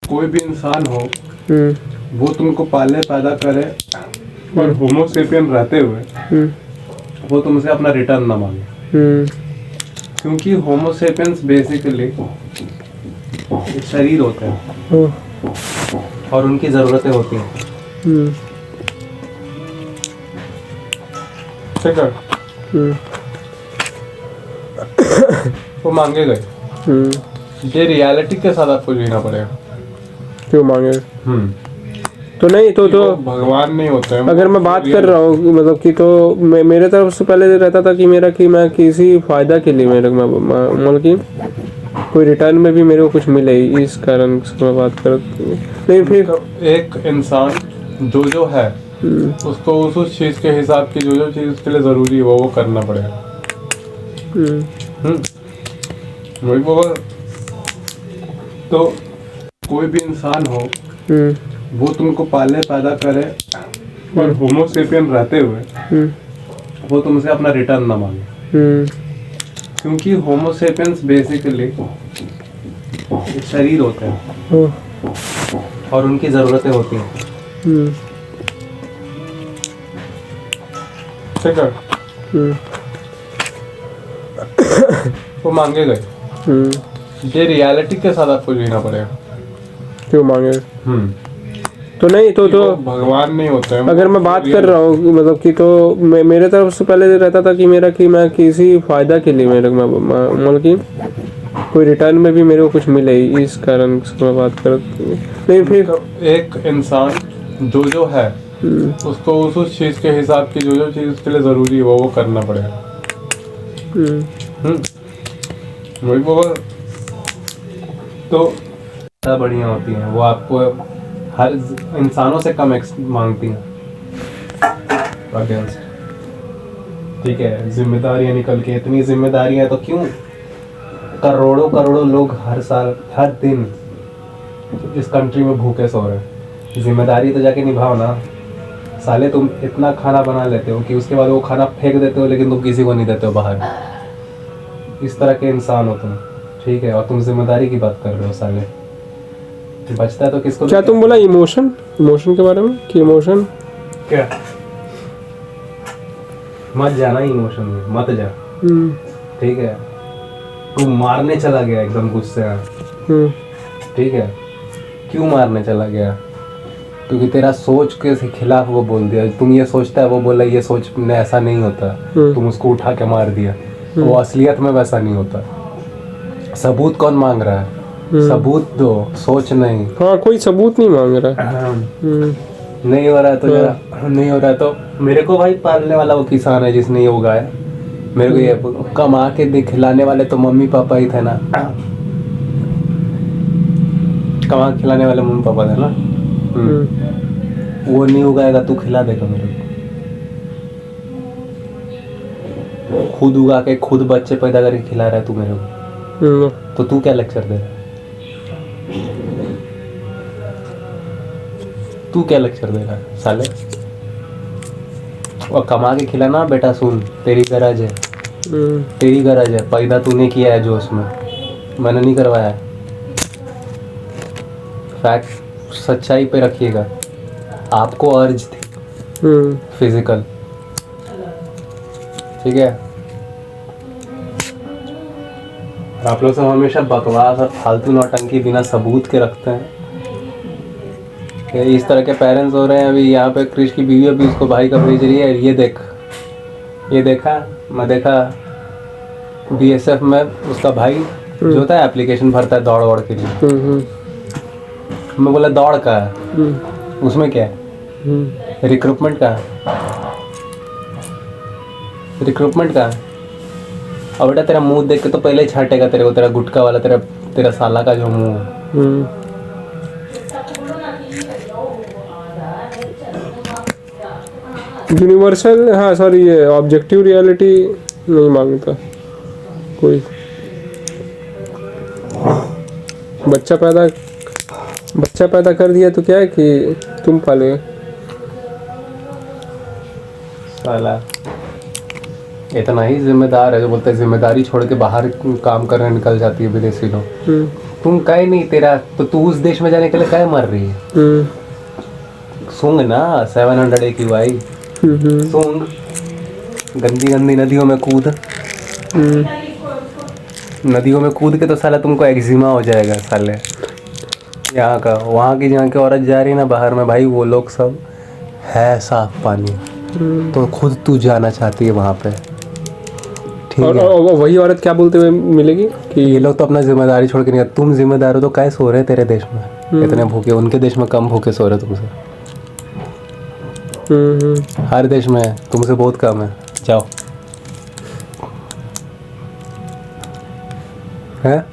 कोई भी इंसान हो हम्म वो तुमको पाले पैदा करे और होमोसेपियन रहते हुए वो तुमसे अपना रिटर्न ना मांगे, क्योंकि होमोसेपियंस बेसिकली शरीर होते हैं और उनकी ज़रूरतें होती हैं, ठीक है। वो मांगे गए, ये रियलिटी के साथ आपको जीना पड़ेगा। क्यों मांगे? तो नहीं तो भगवान नहीं होते हैं। अगर मैं बात कर रहा हूँ मतलब कि तो मेरे तरफ से पहले रहता था कि मेरा कि मैं किसी फायदा के लिए मेरे मतलब कि कोई रिटर्न में भी मेरे को कुछ मिले, इस कारण से मैं बात कर। नहीं फिर एक इंसान जो है उसको उस चीज़ के हिसाब की जो चीज़ उसके लिए ज़रूरी है वो करना पड़ेगा। वही वो तो कोई भी इंसान हो वो तुमको पाले पैदा करे और होमोसेपियन रहते हुए वो तुमसे अपना रिटर्न ना मांगे, क्योंकि होमोसेपियंस बेसिकली शरीर होते हैं और उनकी ज़रूरतें होती हैं, ठीक है। वो मांगे गए, ये रियलिटी के साथ आपको जीना पड़ेगा। क्यों मांगे? तो नहीं तो भगवान नहीं होते हैं। अगर मैं बात कर रहा हूँ मतलब कि तो मेरे तरफ से पहले रहता था कि मेरा कि मैं किसी फायदा के लिए मेरे मतलब कि कोई रिटर्न में भी मेरे को कुछ मिले, इस कारण से मैं बात कर। नहीं फिर एक इंसान जो है उसको उस चीज़ के हिसाब की जो चीज़ उसके लिए ज़रूरी है वो करना पड़ेगा। वही वो तो बढ़िया होती हैं, वो आपको हर इंसानों से कम मांगती हैं, ठीक है। जिम्मेदारियाँ निकल के इतनी जिम्मेदारियाँ तो क्यों, करोड़ों लोग हर साल हर दिन इस कंट्री में भूखे सो रहे हैं। जिम्मेदारी तो जाके निभाओ ना साले। तुम इतना खाना बना लेते हो कि उसके बाद वो खाना फेंक देते हो, लेकिन तुम किसी को नहीं देते हो बाहर। इस तरह के इंसान हो तुम, ठीक है। और तुम जिम्मेदारी की बात कर रहे हो साले। बचता है तो किसको? क्या तुम बोला इमोशन के बारे में कि इमोशन क्या? मत जाना इमोशन में, मत जा, ठीक है। तू मारने चला गया एकदम गुस्से में, ठीक है। क्यों मारने चला गया? क्योंकि तेरा सोच के खिलाफ वो बोल दिया। तुम ये सोचता है, वो बोला ये सोच में ऐसा नहीं होता, तुम उसको उठा के मार दिया। वो असलियत में वैसा नहीं होता। सबूत कौन मांग रहा है? सबूत दो, सोच नहीं। हाँ, कोई सबूत नहीं मांग रहा है। नहीं हो रहा है तो जरा नहीं हो रहा है तो मेरे को भाई पालने वाला वो किसान है जिसने ये उगाया। मेरे को ये कमा के खिलाने वाले तो मम्मी पापा ही थे ना। कमा के खिलाने वाले मम्मी पापा थे ना। वो नहीं उगाएगा, तू खिला देगा मेरे को? खुद उगा के खुद बच्चे पैदा करके खिला रहा है तू मेरे को, तो तू क्या लेक्चर दे रहा है? तू क्या लेक्चर दे रहा है साले? और कमा के खिलाना बेटा, सुन, तेरी गरज है, तेरी गरज है। पैदा तूने किया है जोश में, मैंने नहीं करवाया है। फैक्ट सच्चाई पे रखिएगा। आपको अर्ज थी फिजिकल, ठीक है। आप लोग सब हमेशा बकवास और फालतू नौटंकी बिना सबूत के रखते हैं। इस तरह के पेरेंट्स हो रहे हैं। अभी यहाँ पे क्रिश की बीवी अभी उसको भाई का भेज रही है, ये देख, ये देखा, मैं देखा BSF में उसका भाई जो होता है एप्लीकेशन भरता है दौड़ के लिए। मैं बोला दौड़ का है, उसमें क्या है? रिक्रूटमेंट का है, रिक्रूटमेंट का है। और बेटा तेरा मुंह देख के तो पहले ही छाटेगा तेरे को, तेरा गुटका वाला, तेरा साला का जो मुंह है। यूनिवर्सल, हाँ सॉरी, ये ऑब्जेक्टिव रियलिटी नहीं मांगता कोई। बच्चा पैदा कर दिया तो क्या है कि तुम पालोगे? साला इतना ही जिम्मेदार है जो बोलते हैं जिम्मेदारी छोड़ के बाहर काम करने निकल जाती है विदेशी लोग। तुम काहे नहीं तेरा तो तू उस देश में जाने के लिए काहे मर रही है? सूंघ ना 700 AQI सूंघ, गंदी गंदी नदियों में कूद, नदियों में कूद के तो साला तुमको एक्जिमा हो जाएगा साले। यहाँ का वहाँ की जहाँ की औरत जा रही है ना बाहर में भाई, वो लोग सब है साफ पानी, तो खुद तू जाना चाहती है वहाँ पे, ठीक है? और वही औरत क्या बोलते हुए मिलेगी कि ये लोग तो अपना जिम्मेदारी छोड़ के नहीं, तुम जिम्मेदार हो तो काहे सो रहे तेरे देश में इतने भूखे, उनके देश में कम भूखे सो रहे तुमसे। हर देश में तुमसे बहुत कम है, जाओ। है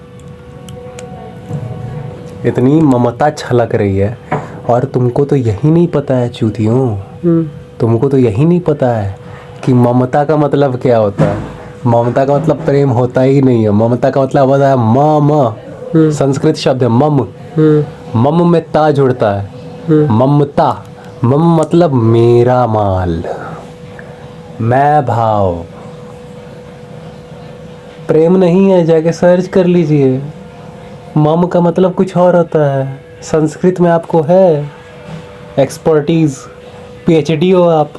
इतनी ममता छलक रही है और तुमको तो यही नहीं पता है चूतियों, तुमको तो यही नहीं पता है कि ममता का मतलब क्या होता है। ममता का मतलब प्रेम होता ही नहीं है, ममता का मतलब होता है मम, संस्कृत शब्द है मम, मम में ता जुड़ता है, ममता, मम मतलब मेरा माल, मैं भाव। प्रेम नहीं है, जाके सर्च कर लीजिए, मम का मतलब कुछ और होता है। संस्कृत में आपको है एक्सपर्टीज, PhD हो आप।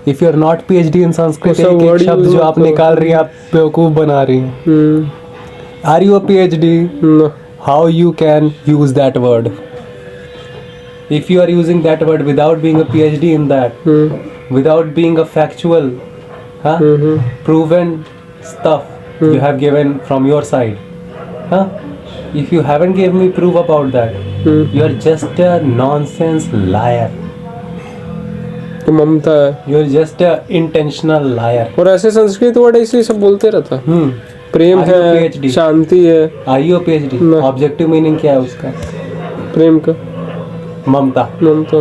If you are not PhD in Sanskrit, एक एक शब्द जो आप निकाल रही हैं आप बेवकूफ बना रही हैं। Are you a PhD? How you can use that word? If you are using that word without being a PhD in that, without being a factual proven stuff you have given from your side, if you haven't given me proof about that, you are just a nonsense liar, तो ममता है, you are just a intentional liar। और ऐसे Sanskrit word ऐसे सब बोलते रहता। प्रेम Are you है, PhD? शांति है। Are you a PhD? No। Objective meaning क्या है उसका? प्रेम का ममता। ममता,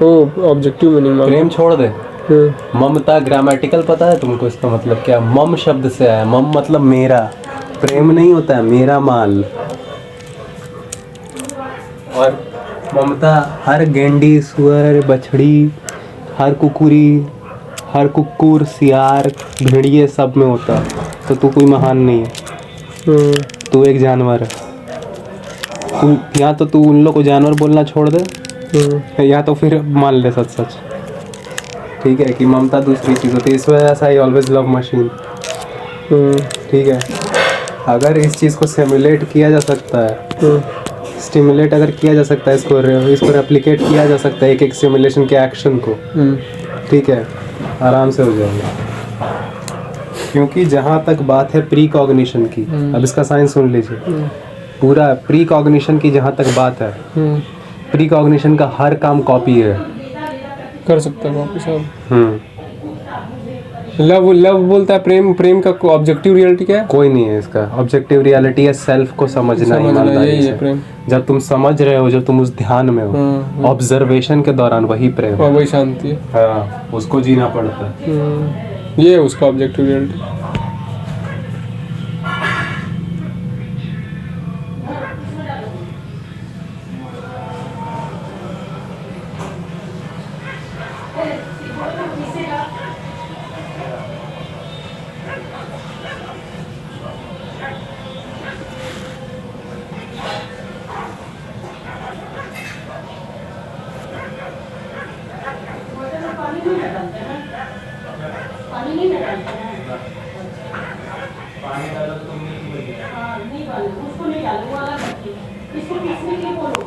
ओ ऑब्जेक्टिव मीनिंग प्रेम छोड़ दे, ममता ग्रामेटिकल पता है तुमको इसका मतलब क्या? मम शब्द से आया, मम मतलब मेरा, प्रेम नहीं होता है मेरा माल। और ममता हर गेंडी, सुअर, बछड़ी, हर कुकुरी, हर कुकुर, सियार, भेड़िए सब में होता है। तो तू कोई महान नहीं है, तू एक जानवर है। तू या तो तू उन लोग को जानवर बोलना छोड़ दे, या तो फिर मान ले सच सच, ठीक है, कि ममता दूसरी चीज़ होती है। इस वजह से आई ऑलवेज लव मशीन, ठीक है। अगर इस चीज़ को सिमुलेट किया जा सकता है, स्टिमुलेट अगर किया जा सकता है, इसको रेप्लिकेट किया जा सकता है एक एक सिमुलेशन के एक्शन को, ठीक है, आराम से हो जाएगा। क्योंकि जहाँ तक बात है प्री कॉग्निशन की, अब इसका साइंस सुन लीजिए, पूरा प्री कॉग्निशन की जहाँ तक बात है, प्री कॉग्निशन का हर काम कॉपी है, कर सकता है वापस सब। लव बोलता है, प्रेम का ऑब्जेक्टिव रियलिटी क्या है? कोई नहीं है इसका। ऑब्जेक्टिव रियलिटी है सेल्फ को समझना, ईमानदारी से। प्रेम जब तुम समझ रहे हो, जब तुम उस ध्यान में हो, ऑब्जर्वेशन के दौरान, वही प्रेम, और वही शांति है। हाँ, उसको जीना पड़ता है। ये उसका ऑब्जेक्टिव रियलिटी। उसको नहीं डालो, वो अलग रखिए। इसको पीसने के लिए बोलो।